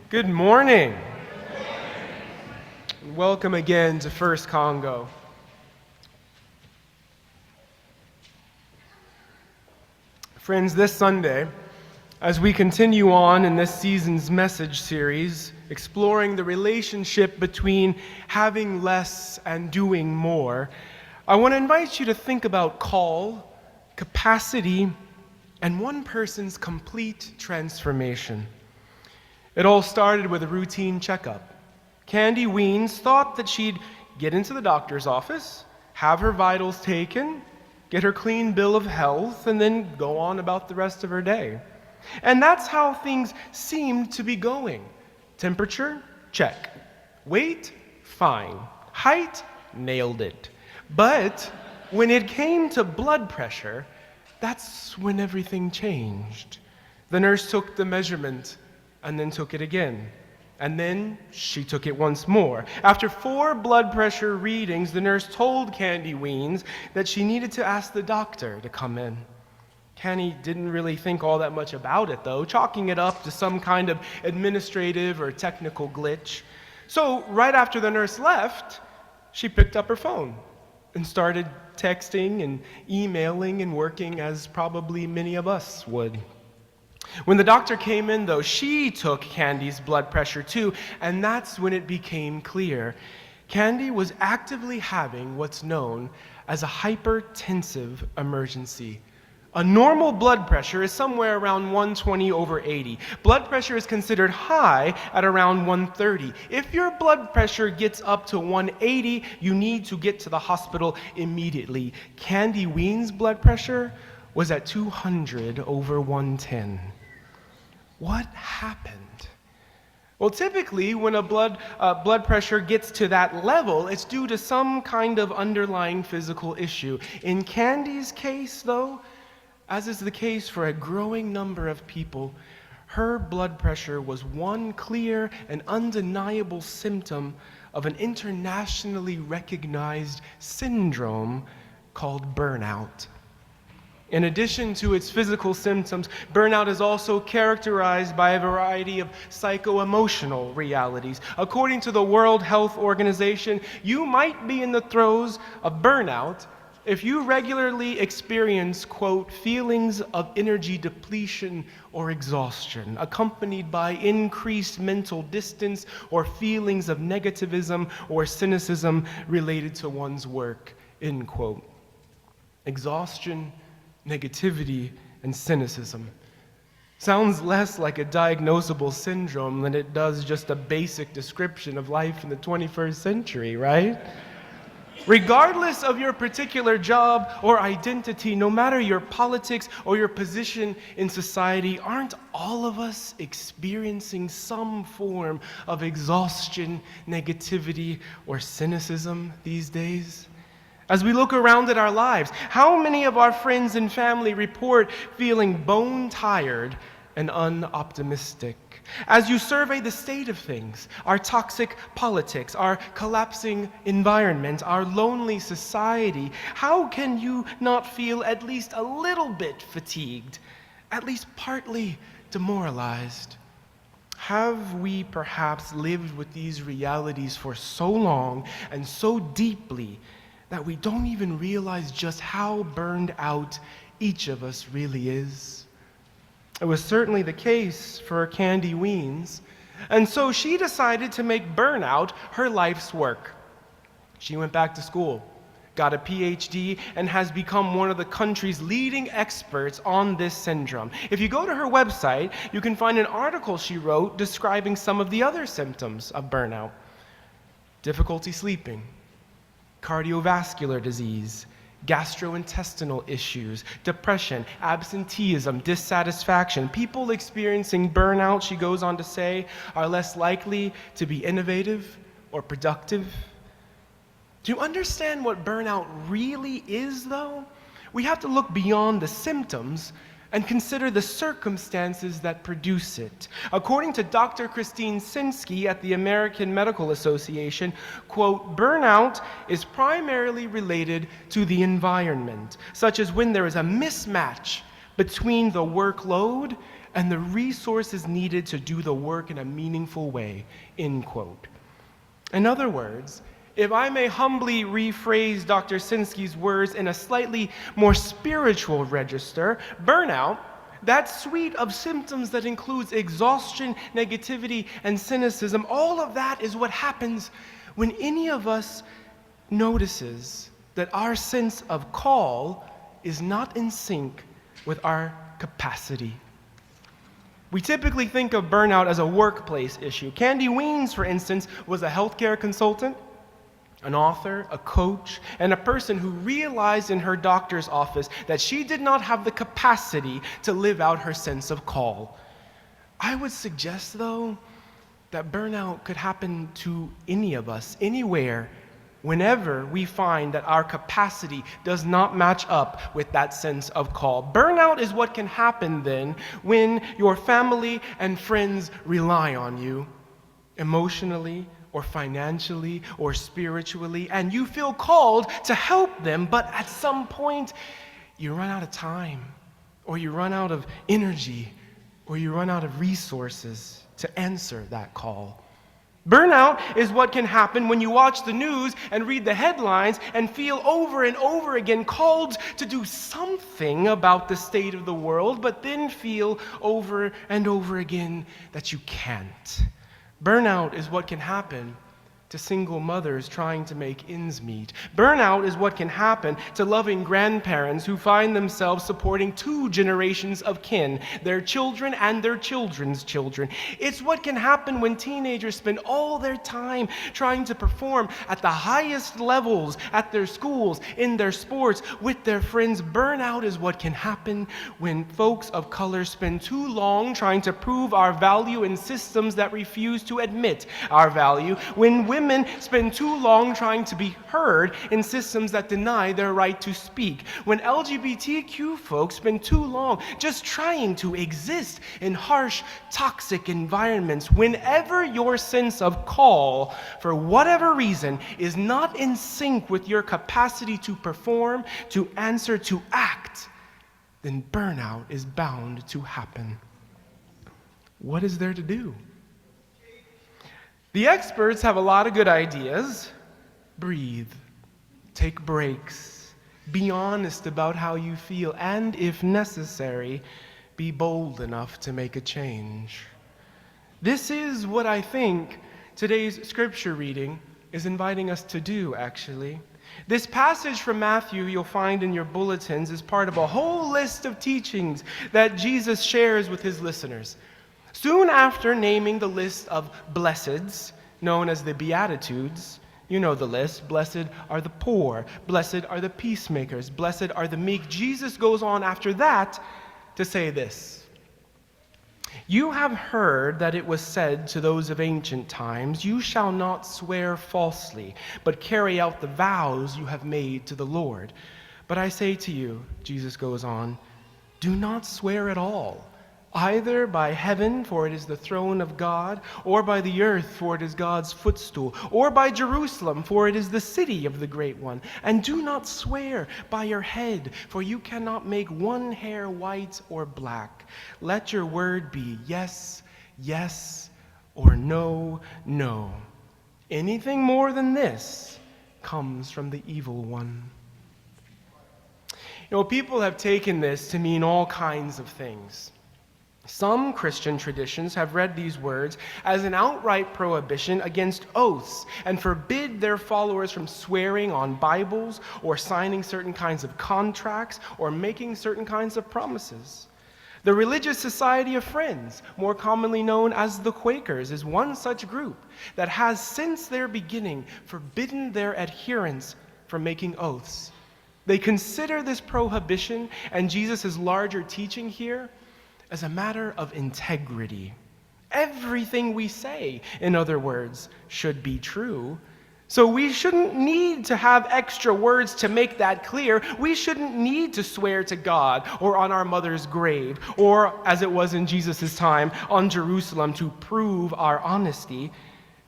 Good morning. Welcome again to First Congo. Friends, this Sunday, as we continue on in this season's message series, exploring the relationship between having less and doing more, I want to invite you to think about call, capacity, and one person's complete transformation. It all started with a routine checkup. Candy Weens thought that she'd get into the doctor's office, have her vitals taken, get her clean bill of health, and then go on about the rest of her day. And that's how things seemed to be going. Temperature? Check. Weight? Fine. Height? Nailed it. But when it came to blood pressure, that's when everything changed. The nurse took the measurement and then took it again. And then she took it once more. After 4 blood pressure readings, the nurse told Candy Weens that she needed to ask the doctor to come in. Candy didn't really think all that much about it, though, chalking it up to some kind of administrative or technical glitch. So right after the nurse left, she picked up her phone and started texting and emailing and working as probably many of us would. When the doctor came in, though, she took Candy's blood pressure too, and that's when it became clear. Candy was actively having what's known as a hypertensive emergency. A normal blood pressure is somewhere around 120/80. Blood pressure is considered high at around 130. If your blood pressure gets up to 180, you need to get to the hospital immediately. Candy Weens' blood pressure was at 200/110. What happened? Well, typically, when a blood pressure gets to that level, it's due to some kind of underlying physical issue. In Candy's case, though, as is the case for a growing number of people, her blood pressure was one clear and undeniable symptom of an internationally recognized syndrome called burnout. In addition to its physical symptoms, burnout is also characterized by a variety of psycho-emotional realities. According to the World Health Organization, you might be in the throes of burnout if you regularly experience, quote, feelings of energy depletion or exhaustion, accompanied by increased mental distance or feelings of negativism or cynicism related to one's work, end quote. Exhaustion, negativity, and cynicism. Sounds less like a diagnosable syndrome than it does just a basic description of life in the 21st century, right? Regardless of your particular job or identity, no matter your politics or your position in society, aren't all of us experiencing some form of exhaustion, negativity, or cynicism these days? As we look around at our lives, how many of our friends and family report feeling bone-tired and unoptimistic? As you survey the state of things, our toxic politics, our collapsing environment, our lonely society, how can you not feel at least a little bit fatigued, at least partly demoralized? Have we perhaps lived with these realities for so long and so deeply that we don't even realize just how burned out each of us really is? It was certainly the case for Candy Weens, and so she decided to make burnout her life's work. She went back to school, got a PhD, and has become one of the country's leading experts on this syndrome. If you go to her website, you can find an article she wrote describing some of the other symptoms of burnout: difficulty sleeping, cardiovascular disease, gastrointestinal issues, depression, absenteeism, dissatisfaction. People experiencing burnout, she goes on to say, are less likely to be innovative or productive. Do you understand what burnout really is, though? We have to look beyond the symptoms and consider the circumstances that produce it. According to Dr. Christine Sinsky at the American Medical Association, quote, burnout is primarily related to the environment, such as when there is a mismatch between the workload and the resources needed to do the work in a meaningful way, end quote. In other words, if I may humbly rephrase Dr. Sinsky's words in a slightly more spiritual register, burnout, that suite of symptoms that includes exhaustion, negativity, and cynicism, all of that is what happens when any of us notices that our sense of call is not in sync with our capacity. We typically think of burnout as a workplace issue. Candy Weens, for instance, was a healthcare consultant, an author, a coach, and a person who realized in her doctor's office that she did not have the capacity to live out her sense of call. I would suggest, though, that burnout could happen to any of us, anywhere, whenever we find that our capacity does not match up with that sense of call. Burnout is what can happen then when your family and friends rely on you emotionally, or financially, or spiritually, and you feel called to help them, but at some point, you run out of time, or you run out of energy, or you run out of resources to answer that call. Burnout is what can happen when you watch the news and read the headlines and feel over and over again called to do something about the state of the world, but then feel over and over again that you can't. Burnout is what can happen to single mothers trying to make ends meet. Burnout is what can happen to loving grandparents who find themselves supporting 2 generations of kin, their children and their children's children. It's what can happen when teenagers spend all their time trying to perform at the highest levels at their schools, in their sports, with their friends. Burnout is what can happen when folks of color spend too long trying to prove our value in systems that refuse to admit our value, when women spend too long trying to be heard in systems that deny their right to speak, when LGBTQ folks spend too long just trying to exist in harsh, toxic environments. Whenever your sense of call, for whatever reason, is not in sync with your capacity to perform, to answer, to act, then burnout is bound to happen. What is there to do? The experts have a lot of good ideas. Breathe, take breaks, be honest about how you feel, and if necessary, be bold enough to make a change. This is what I think today's scripture reading is inviting us to do, actually. This passage from Matthew you'll find in your bulletins is part of a whole list of teachings that Jesus shares with his listeners. Soon after naming the list of blesseds, known as the Beatitudes, you know the list. Blessed are the poor. Blessed are the peacemakers. Blessed are the meek. Jesus goes on after that to say this. You have heard that it was said to those of ancient times, you shall not swear falsely, but carry out the vows you have made to the Lord. But I say to you, Jesus goes on, do not swear at all, either by heaven, for it is the throne of God, or by the earth, for it is God's footstool, or by Jerusalem, for it is the city of the great one. And do not swear by your head, for you cannot make one hair white or black. Let your word be yes, yes, or no, no. Anything more than this comes from the evil one. You know, people have taken this to mean all kinds of things. Some Christian traditions have read these words as an outright prohibition against oaths and forbid their followers from swearing on Bibles or signing certain kinds of contracts or making certain kinds of promises. The Religious Society of Friends, more commonly known as the Quakers, is one such group that has since their beginning forbidden their adherents from making oaths. They consider this prohibition and Jesus' larger teaching here as a matter of integrity. Everything we say, in other words, should be true. So we shouldn't need to have extra words to make that clear. We shouldn't need to swear to God or on our mother's grave, or, as it was in Jesus' time, on Jerusalem to prove our honesty.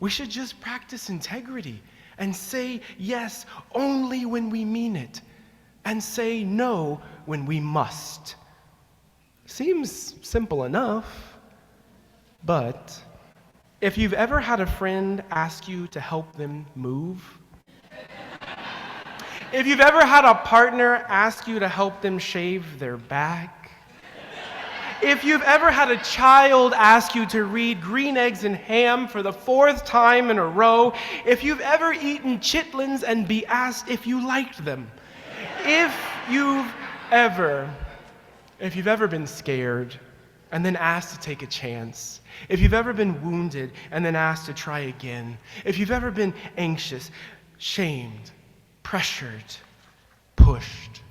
We should just practice integrity and say yes only when we mean it, and say no when we must. Seems simple enough, but if you've ever had a friend ask you to help them move, if you've ever had a partner ask you to help them shave their back, if you've ever had a child ask you to read Green Eggs and Ham for the 4th time in a row, if you've ever eaten chitlins and be asked if you liked them, if you've ever been scared and then asked to take a chance, if you've ever been wounded and then asked to try again, if you've ever been anxious, shamed, pressured, pushed,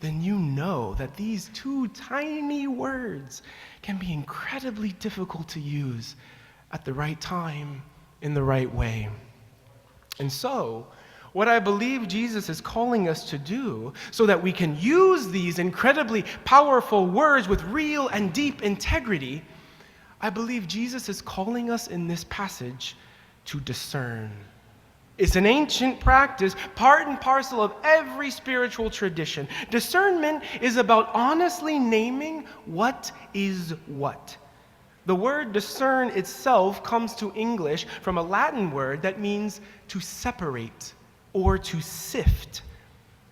then you know that these 2 tiny words can be incredibly difficult to use at the right time, in the right way. And so, what I believe Jesus is calling us to do so that we can use these incredibly powerful words with real and deep integrity, I believe Jesus is calling us in this passage to discern. It's an ancient practice, part and parcel of every spiritual tradition. Discernment is about honestly naming what is what. The word discern itself comes to English from a Latin word that means to separate or to sift.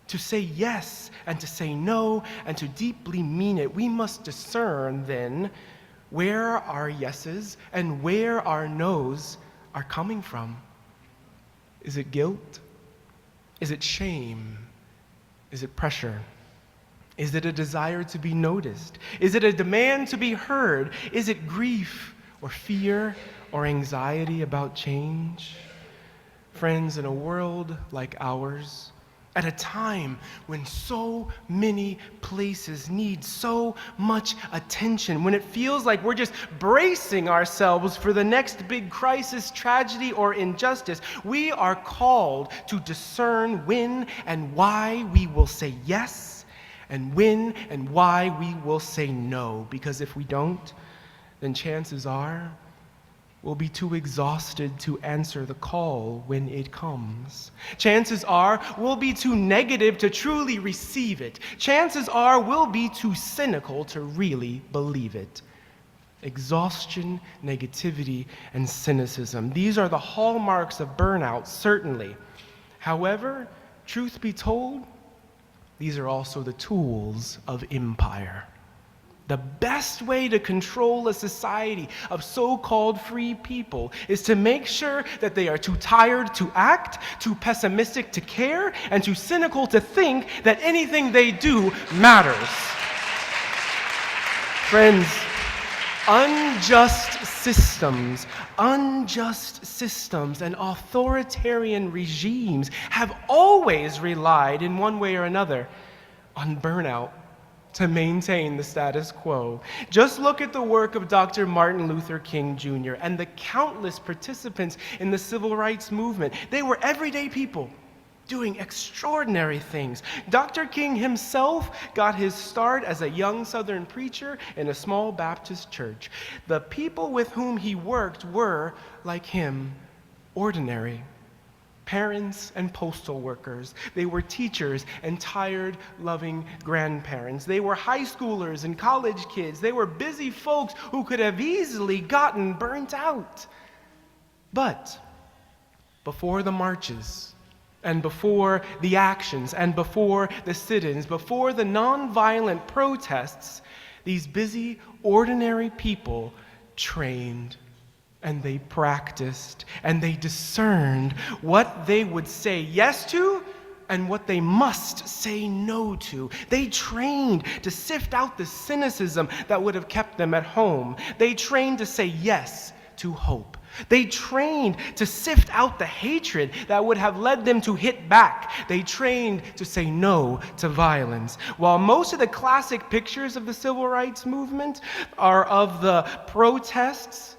To say yes and to say no and to deeply mean it. We must discern then where our yeses and where our nos are coming from. Is it guilt? Is it shame? Is it pressure? Is it a desire to be noticed? Is it a demand to be heard? Is it grief or fear or anxiety about change? Friends, in a world like ours, at a time when so many places need so much attention, when it feels like we're just bracing ourselves for the next big crisis, tragedy, or injustice, we are called to discern when and why we will say yes, and when and why we will say no. Because if we don't, then chances are we'll be too exhausted to answer the call when it comes. Chances are we'll be too negative to truly receive it. Chances are we'll be too cynical to really believe it. Exhaustion, negativity, and cynicism. These are the hallmarks of burnout, certainly. However, truth be told, these are also the tools of empire. The best way to control a society of so-called free people is to make sure that they are too tired to act, too pessimistic to care, and too cynical to think that anything they do matters. Friends, unjust systems and authoritarian regimes have always relied in one way or another on burnout to maintain the status quo. Just look at the work of Dr. Martin Luther King Jr. and the countless participants in the civil rights movement. They were everyday people doing extraordinary things. Dr. King himself got his start as a young Southern preacher in a small Baptist church. The people with whom he worked were, like him, ordinary. Parents and postal workers. They were teachers and tired, loving grandparents. They were high schoolers and college kids. They were busy folks who could have easily gotten burnt out. But before the marches, and before the actions, and before the sit-ins, before the nonviolent protests, these busy, ordinary people trained, and they practiced, and they discerned what they would say yes to and what they must say no to. They trained to sift out the cynicism that would have kept them at home. They trained to say yes to hope. They trained to sift out the hatred that would have led them to hit back. They trained to say no to violence. While most of the classic pictures of the civil rights movement are of the protests,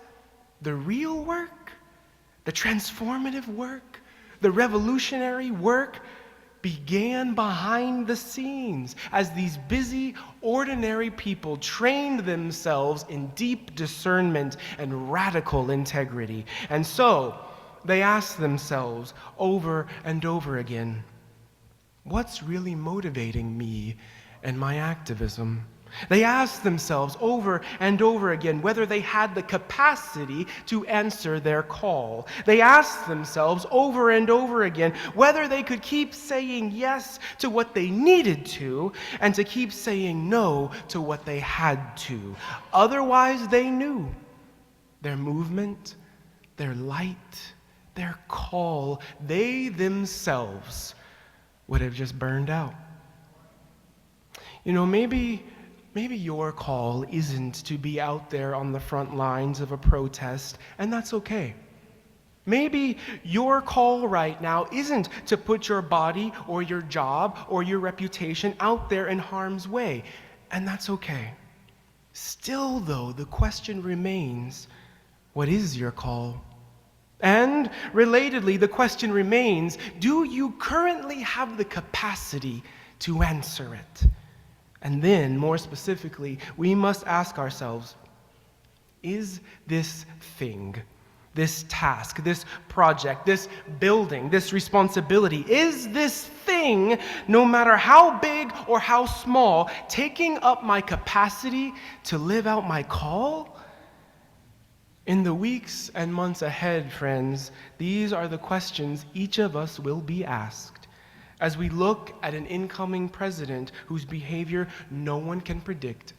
the real work, the transformative work, the revolutionary work began behind the scenes as these busy, ordinary people trained themselves in deep discernment and radical integrity. And so they asked themselves over and over again, what's really motivating me and my activism? They asked themselves over and over again whether they had the capacity to answer their call. They asked themselves over and over again whether they could keep saying yes to what they needed to and to keep saying no to what they had to. Otherwise, they knew their movement, their light, their call, they themselves would have just burned out. You know, maybe your call isn't to be out there on the front lines of a protest, and that's okay. Maybe your call right now isn't to put your body or your job or your reputation out there in harm's way, and that's okay. Still, though, the question remains, what is your call? And relatedly, the question remains, do you currently have the capacity to answer it? And then, more specifically, we must ask ourselves, is this thing, this task, this project, this building, this responsibility, is this thing, no matter how big or how small, taking up my capacity to live out my call? In the weeks and months ahead, friends, these are the questions each of us will be asked as we look at an incoming president whose behavior no one can predict,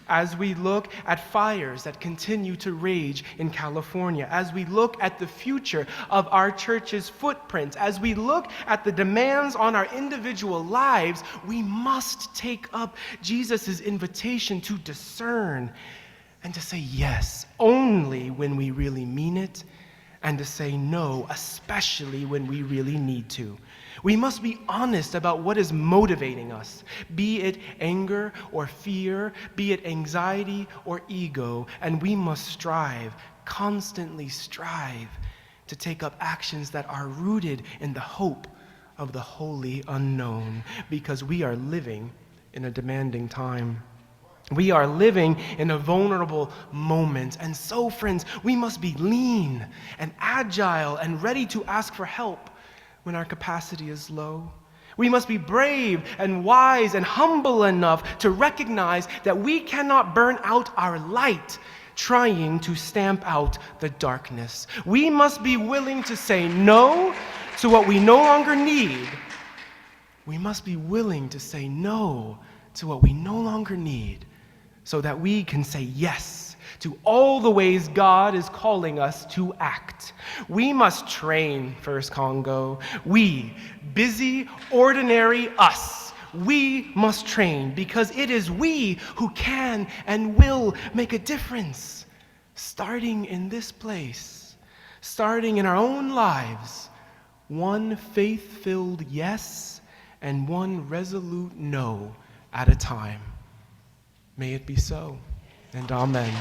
as we look at fires that continue to rage in California, as we look at the future of our church's footprint, as we look at the demands on our individual lives, we must take up Jesus' invitation to discern and to say yes only when we really mean it, and to say no, especially when we really need to. We must be honest about what is motivating us, be it anger or fear, be it anxiety or ego, and we must strive, constantly strive, to take up actions that are rooted in the hope of the holy unknown, because we are living in a demanding time. We are living in a vulnerable moment. And so, friends, we must be lean and agile and ready to ask for help when our capacity is low. We must be brave and wise and humble enough to recognize that we cannot burn out our light trying to stamp out the darkness. We must be willing to say no to what we no longer need. We must be willing to say no to what we no longer need, so that we can say yes to all the ways God is calling us to act. We must train First Congo. We, busy, ordinary us, we must train, because it is we who can and will make a difference, starting in this place, starting in our own lives, one faith-filled yes and one resolute no at a time. May it be so, and amen.